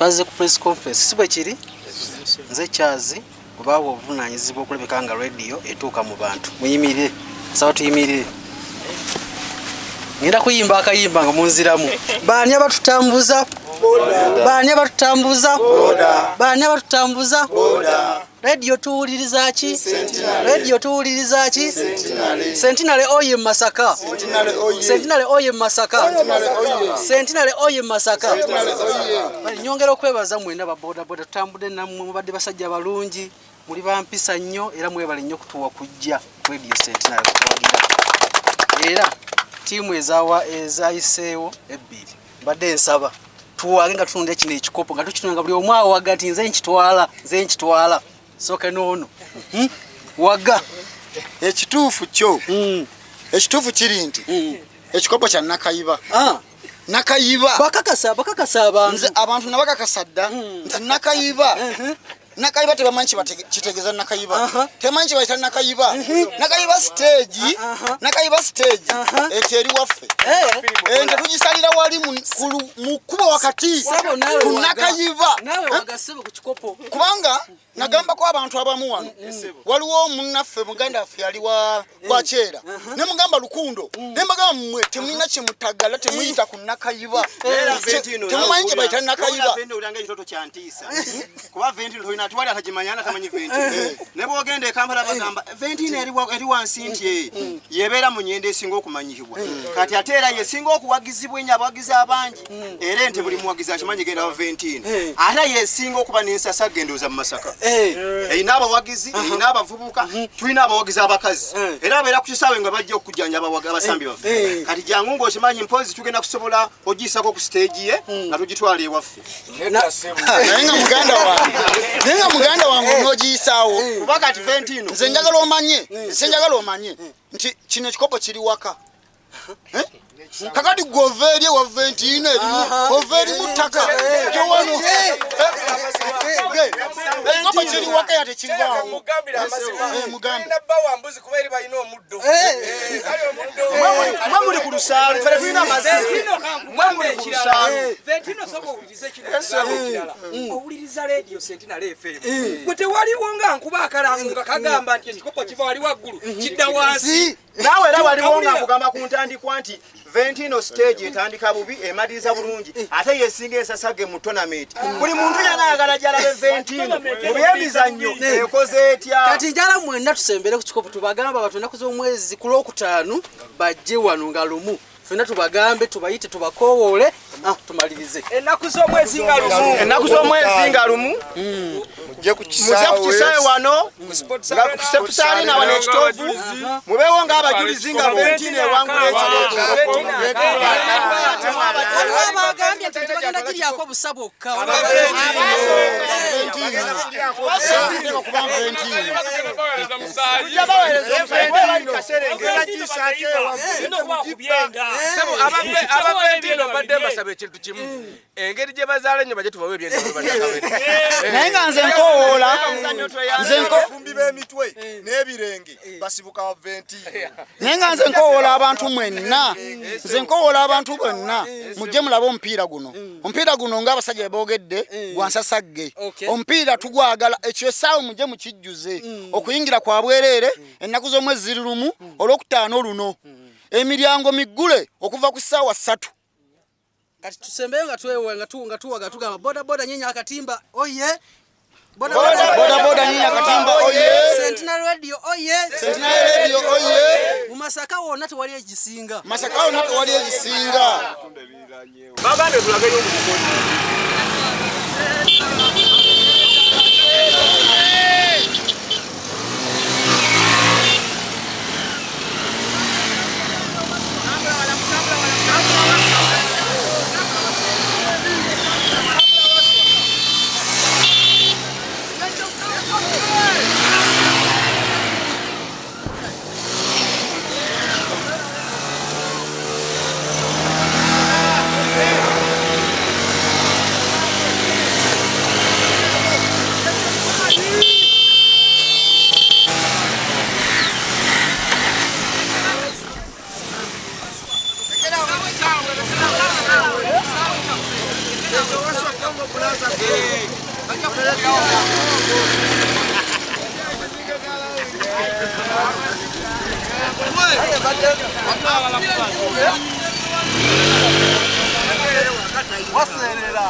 twaze ku press conference sibwe kiri nze Chazi kubawo obuvunanyizibwa okulebeka nga radio etuuka mu bantu muyimirire sawa tuyimirire ngenda kuyimba akayimba nga munziramu baani abatutambuza baani abatutambuza baani abatutambuza radio tuwuliriza ki radio tuwuliriza ki Centenary oye Masaka Centenary oye Masaka Centenary oye Masaka bali nyongera okwebaza mwena ba boda boda tutambudde nammwe mubadde basajja balungi muli bampisa nnyo era mwebale nnyo kutuwa kujja radio Centenary kutuwagira era timu ezayiseewo ebbiri badde nsaba tuwage nga tunde kino ekikopo nga tukitunga buli omwawo wagati nze nkitwala soka nono waga ekituufu kyo ekituufu kiri nti ekikopo kya nakayiba nakayiba bakakasa abantu abantu nabakakasa dda nti nakayiba nakayiba tebamanyi kitegeeza nakayiba temanyi kibaita nakayiba nakayiba stage eteri waffe nga tugisalira wali mu kuba wakati nakayiba kubanga nagamba ko abantu abamu wano waliwo munnaffe muganda affe yali wa kyera ne mugamba lukundo ne mbagamba mmwe temulina kyemutagala temuyita ku nakayiba temumanyi kibaita nakayiba Tuwali atajimanyana tamanyi 20 nebo ogende Kampala bagamba 20 eri wansi nti yebera mu nyende esinga okumanyibwa kati atera yesinga okuwagizibwa enya abagiza abangi era ente buli muwagiza akimanyi genda 20 ata yesinga okuba n'ensasa gendoza mu Masaka inaba wagizi inaba vubuka tuina abawagiza abakazi era abera ku kisawe nga bajja okujjanja abasambi baffe kati jangu ngo kimanyi mpozi tugenda kusobola ogisako ku stage ye nga tugitwala ewaffe nenga muganda wangu nogiyisawo kubakati 20 nze njagala omanye nti kino ekikopo kiri waka kakati goveri wa 20 erimu goveri mutaka jowano ekikopo kiri waka yate kivaawo mugambe bawa mbuzi kuba eri balina omuddo mwamuli ku lusaalo fere tulina mwamuli ku lusaalo Ventino sobo owuliriza ekirala owuliriza radio Centenary FM gwe tewaliwo nga nkuba akalangu nga kagamba nti ekikopo kiva wali waggulu kidda wansi naawe era waliwo nga nkugamba ku ntandikwa nti Ventino stage etandika bubi emaliriza bulungi ate yesinga ensasage mu tournament buli muntu yanayagala gyalabe Ventino mu byemizannyo ekoze etya kati njala mwenna tusembere ku kikopo tubagamba abantu ennaku z'omwezi ku Lwokutaano bajje wano nga lumu fena tubagambe tubayite tubakowoole tumalirize ennaku z'omwezi nga lumu mujje ku kisaawe wano nga kusepusali na wano Kitovu mubeewo nga abajulizi nga 20 ewangula abagambye nti tebagenda giryako obusa bwokka abaventino badde basaba ekintu kimu engeri gye bazaala nnyo bajje tubawe ebyenda naye nga nze nkowoola fumbi b'emitwe n'ebirenge basibuka wa 20 naye nga nze nkowoola abantu mwenna nze nkowoola abantu bonna mujje mulabe omupiira guno ng'abasajja boogedde gwansasagge omupiira tugwagala ekyo essaawa mujje mukijjuze okuyingira kwa bwereere ennaku z'omwezi ziri lumu olwokutaano luno emiryango miggule okuva ku ssaawa 3 kati tusembeyo nga tuwaga tugamba boda boda Nyenya Akatimba oye boda boda Nyenya Akatimba oye Centenary radio oye mu Masaka wonna tewali egisinga bagambe tulagere Waserera.